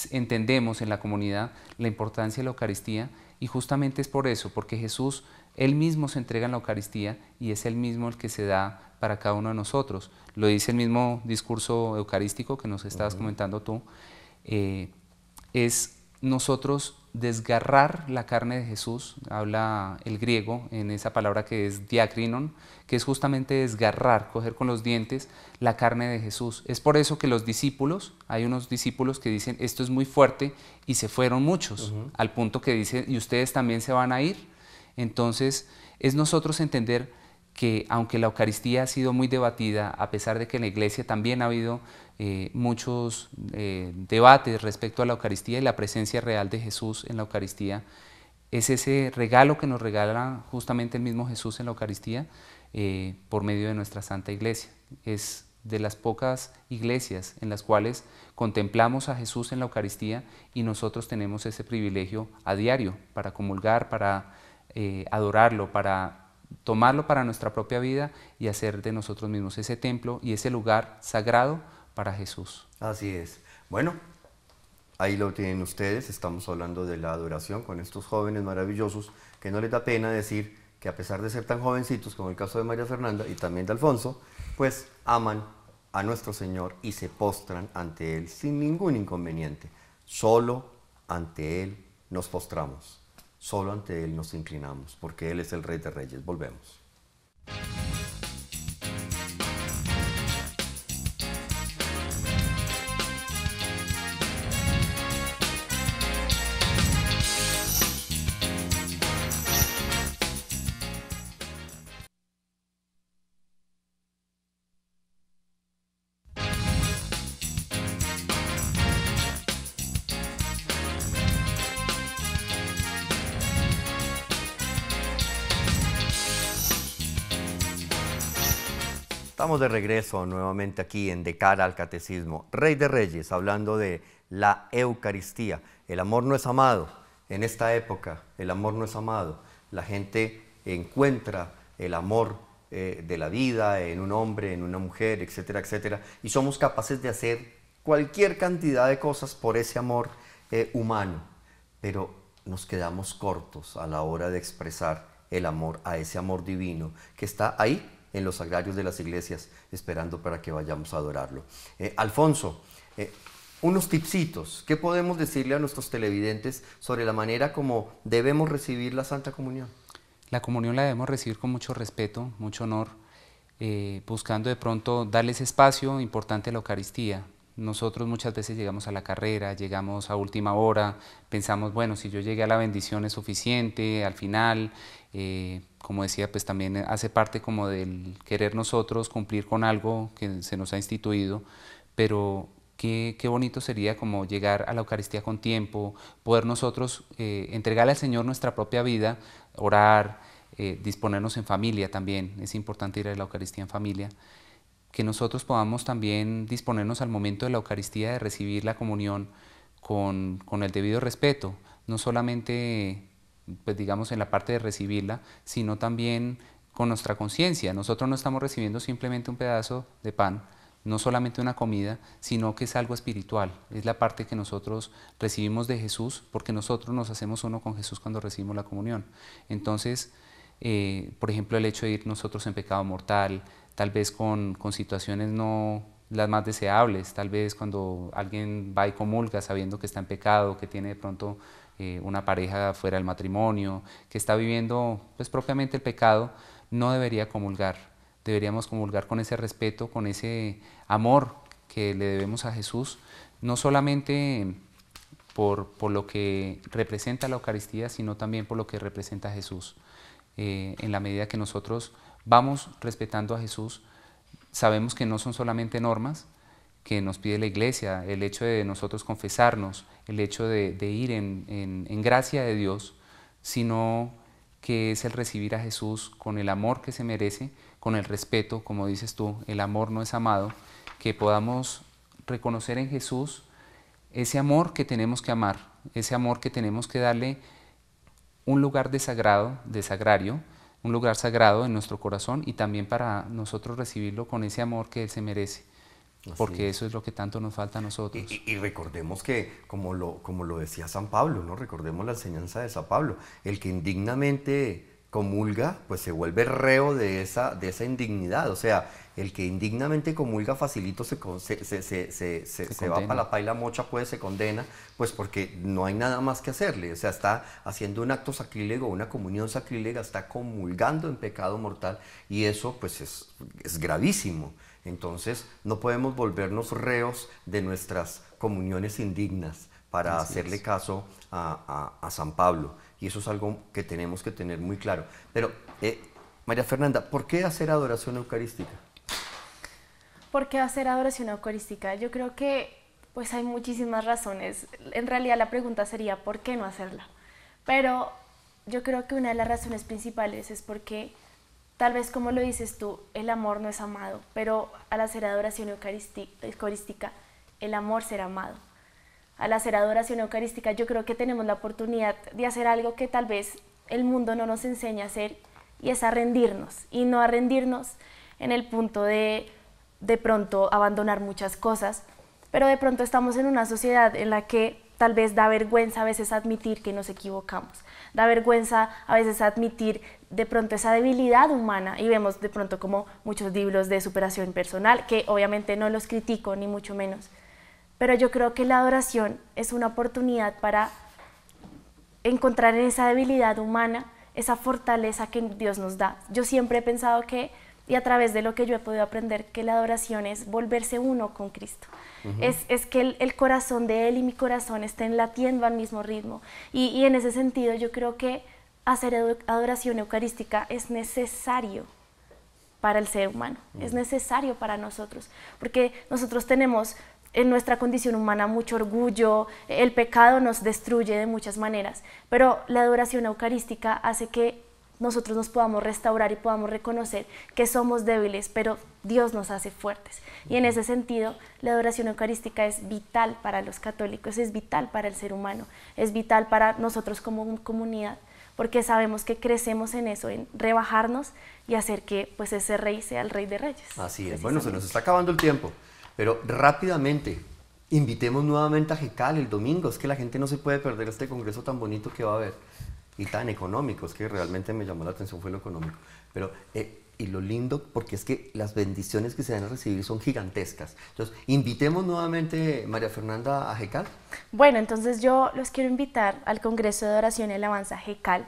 entendemos en la comunidad la importancia de la Eucaristía, y justamente es por eso, porque Jesús Él mismo se entrega en la Eucaristía y es Él mismo el que se da para cada uno de nosotros. Lo dice el mismo discurso eucarístico que nos estabas comentando tú, es nosotros desgarrar la carne de Jesús, habla el griego en esa palabra que es diakrinon, que es justamente desgarrar, coger con los dientes la carne de Jesús. Es por eso que los discípulos, hay unos discípulos que dicen esto es muy fuerte, y se fueron muchos, al punto que dicen y ustedes también se van a ir. Entonces es nosotros entender que aunque la Eucaristía ha sido muy debatida, a pesar de que en la Iglesia también ha habido muchos debates respecto a la Eucaristía y la presencia real de Jesús en la Eucaristía, es ese regalo que nos regala justamente el mismo Jesús en la Eucaristía por medio de nuestra Santa Iglesia. Es de las pocas iglesias en las cuales contemplamos a Jesús en la Eucaristía, y nosotros tenemos ese privilegio a diario para comulgar, para adorarlo, para tomarlo para nuestra propia vida y hacer de nosotros mismos ese templo y ese lugar sagrado para Jesús. Así es. Bueno, ahí lo tienen ustedes, estamos hablando de la adoración con estos jóvenes maravillosos que no les da pena decir que a pesar de ser tan jovencitos, como el caso de María Fernanda y también de Alfonso, pues aman a nuestro Señor y se postran ante Él sin ningún inconveniente. Solo ante Él nos postramos, solo ante Él nos inclinamos, porque Él es el Rey de Reyes. Volvemos. Estamos de regreso nuevamente aquí en De Cara al Catecismo. Rey de Reyes, hablando de la Eucaristía. El amor no es amado. En esta época, el amor no es amado. La gente encuentra el amor de la vida en un hombre, en una mujer, etcétera, etcétera. Y somos capaces de hacer cualquier cantidad de cosas por ese amor humano. Pero nos quedamos cortos a la hora de expresar el amor a ese amor divino que está ahí en los sagrarios de las iglesias, esperando para que vayamos a adorarlo. Alfonso, unos tipsitos. ¿Qué podemos decirle a nuestros televidentes sobre la manera como debemos recibir la Santa Comunión? La comunión la debemos recibir con mucho respeto, mucho honor, buscando de pronto darles espacio importante a la Eucaristía. Nosotros muchas veces llegamos a la carrera, llegamos a última hora, pensamos, bueno, si yo llegué a la bendición es suficiente, al final, como decía, pues también hace parte como del querer nosotros cumplir con algo que se nos ha instituido, pero qué bonito sería como llegar a la Eucaristía con tiempo, poder nosotros entregarle al Señor nuestra propia vida, orar, disponernos en familia también, es importante ir a la Eucaristía en familia, que nosotros podamos también disponernos al momento de la Eucaristía de recibir la comunión con el debido respeto, no solamente pues digamos en la parte de recibirla, sino también con nuestra conciencia. Nosotros no estamos recibiendo simplemente un pedazo de pan, no solamente una comida, sino que es algo espiritual, es la parte que nosotros recibimos de Jesús, porque nosotros nos hacemos uno con Jesús cuando recibimos la comunión. Entonces, por ejemplo, el hecho de ir nosotros en pecado mortal, tal vez con situaciones no las más deseables, tal vez cuando alguien va y comulga sabiendo que está en pecado, que tiene de pronto una pareja fuera del matrimonio, que está viviendo pues propiamente el pecado, no debería comulgar. Deberíamos comulgar con ese respeto, con ese amor que le debemos a Jesús, no solamente por lo que representa la Eucaristía, sino también por lo que representa Jesús. En la medida que nosotros vamos respetando a Jesús, sabemos que no son solamente normas que nos pide la Iglesia, el hecho de nosotros confesarnos, el hecho de ir en gracia de Dios, sino que es el recibir a Jesús con el amor que se merece, con el respeto, como dices tú, el amor no es amado, que podamos reconocer en Jesús ese amor que tenemos que amar, ese amor que tenemos que darle un lugar de sagrario, un lugar sagrado en nuestro corazón y también para nosotros recibirlo con ese amor que Él se merece, porque eso es lo que tanto nos falta a nosotros. Y recordemos que, como lo decía San Pablo, ¿no? Recordemos la enseñanza de San Pablo, el que indignamente comulga, pues se vuelve reo de esa indignidad, o sea, el que indignamente comulga facilito se va para la paila mocha, pues se condena, pues porque no hay nada más que hacerle, o sea, está haciendo un acto sacrílego, una comunión sacrílega, está comulgando en pecado mortal y eso pues es gravísimo. Entonces no podemos volvernos reos de nuestras comuniones indignas para hacerle caso a San Pablo. Y eso es algo que tenemos que tener muy claro. Pero, María Fernanda, ¿por qué hacer adoración eucarística? ¿Por qué hacer adoración eucarística? Yo creo que pues hay muchísimas razones. En realidad la pregunta sería ¿por qué no hacerla? Pero yo creo que una de las razones principales es porque, tal vez como lo dices tú, el amor no es amado, pero al hacer adoración eucarística, el amor será amado. Al hacer adoración eucarística yo creo que tenemos la oportunidad de hacer algo que tal vez el mundo no nos enseña a hacer, y es a rendirnos, y no a rendirnos en el punto de pronto abandonar muchas cosas, pero de pronto estamos en una sociedad en la que tal vez da vergüenza a veces admitir que nos equivocamos, da vergüenza a veces admitir de pronto esa debilidad humana, y vemos de pronto como muchos libros de superación personal, que obviamente no los critico ni mucho menos, pero yo creo que la adoración es una oportunidad para encontrar en esa debilidad humana esa fortaleza que Dios nos da. Yo siempre he pensado que, y a través de lo que yo he podido aprender, que la adoración es volverse uno con Cristo. Es que el corazón de Él y mi corazón estén latiendo al mismo ritmo. Y en ese sentido yo creo que hacer adoración eucarística es necesario para el ser humano, es necesario para nosotros, porque nosotros tenemos en nuestra condición humana mucho orgullo, el pecado nos destruye de muchas maneras, pero la adoración eucarística hace que nosotros nos podamos restaurar y podamos reconocer que somos débiles, pero Dios nos hace fuertes. Y en ese sentido, la adoración eucarística es vital para los católicos, es vital para el ser humano, es vital para nosotros como comunidad, porque sabemos que crecemos en eso, en rebajarnos y hacer que pues, ese rey sea el Rey de Reyes. Así es. Bueno, se nos está acabando el tiempo. Pero rápidamente, invitemos nuevamente a GECAL el domingo. Es que la gente no se puede perder este congreso tan bonito que va a haber y tan económico. Es que realmente me llamó la atención fue lo económico. Pero Y lo lindo, porque es que las bendiciones que se van a recibir son gigantescas. Entonces, invitemos nuevamente, María Fernanda, a GECAL. Bueno, entonces yo los quiero invitar al Congreso de Oración y Alabanza GECAL,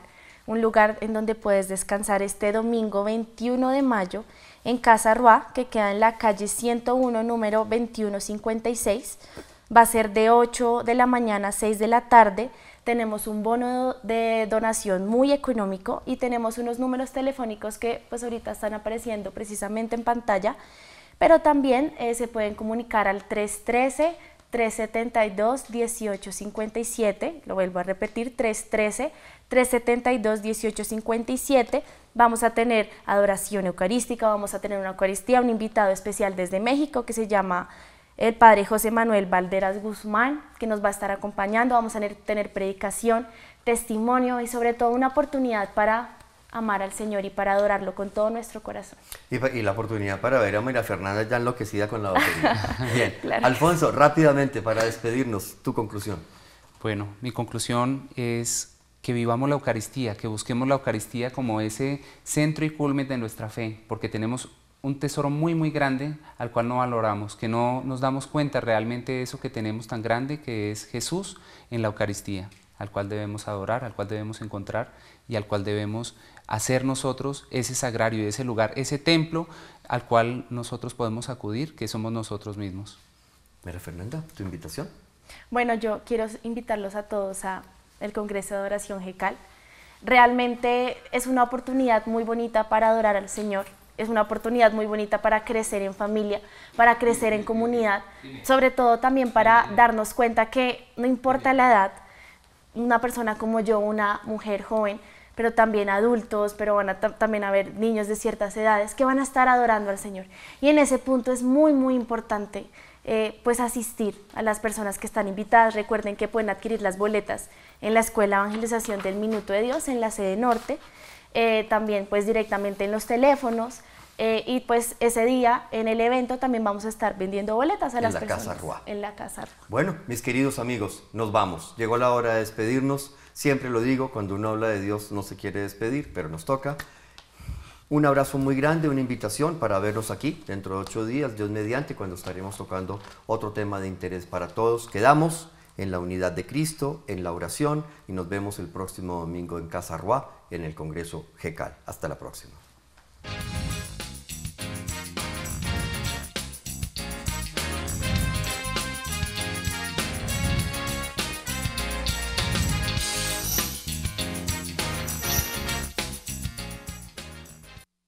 un lugar en donde puedes descansar este domingo 21 de mayo en Casa Ruá, que queda en la calle 101, número 2156. Va a ser de 8 de la mañana a 6 de la tarde. Tenemos un bono de donación muy económico y tenemos unos números telefónicos que pues ahorita están apareciendo precisamente en pantalla, pero también se pueden comunicar al 313-372-1857, lo vuelvo a repetir, 313-372-1857. Vamos a tener adoración eucarística, vamos a tener una Eucaristía, un invitado especial desde México que se llama el padre José Manuel Valderas Guzmán, que nos va a estar acompañando. Vamos a tener predicación, testimonio y sobre todo una oportunidad para amar al Señor y para adorarlo con todo nuestro corazón. Y la oportunidad para ver a María Fernanda ya enloquecida con la batería. Bien, Claro. Alfonso, rápidamente para despedirnos, tu conclusión. Bueno, mi conclusión es que vivamos la Eucaristía, que busquemos la Eucaristía como ese centro y culmen de nuestra fe, porque tenemos un tesoro muy muy grande al cual no valoramos, que no nos damos cuenta realmente de eso que tenemos tan grande que es Jesús en la Eucaristía, al cual debemos adorar, al cual debemos encontrar y al cual debemos hacer nosotros ese sagrario, ese lugar, ese templo al cual nosotros podemos acudir, que somos nosotros mismos. María Fernanda, tu invitación. Bueno, yo quiero invitarlos a todos a el Congreso de Oración GECAL. Realmente es una oportunidad muy bonita para adorar al Señor. Es una oportunidad muy bonita para crecer en familia, para crecer en comunidad, sobre todo también para darnos cuenta que no importa la edad, una persona como yo, una mujer joven, pero también adultos, pero van a también haber niños de ciertas edades que van a estar adorando al Señor. Y en ese punto es muy, muy importante pues asistir a las personas que están invitadas. Recuerden que pueden adquirir las boletas en la Escuela de Evangelización del Minuto de Dios, en la sede norte, también pues directamente en los teléfonos, y pues ese día en el evento también vamos a estar vendiendo boletas a las personas. Casa Ruá. En la Casa Ruá. Bueno, mis queridos amigos, nos vamos. Llegó la hora de despedirnos. Siempre lo digo, cuando uno habla de Dios no se quiere despedir, pero nos toca. Un abrazo muy grande, una invitación para vernos aquí dentro de 8 días, Dios mediante, cuando estaremos tocando otro tema de interés para todos. Quedamos en la unidad de Cristo, en la oración, y nos vemos el próximo domingo en Casa Ruá, en el Congreso GECAL. Hasta la próxima.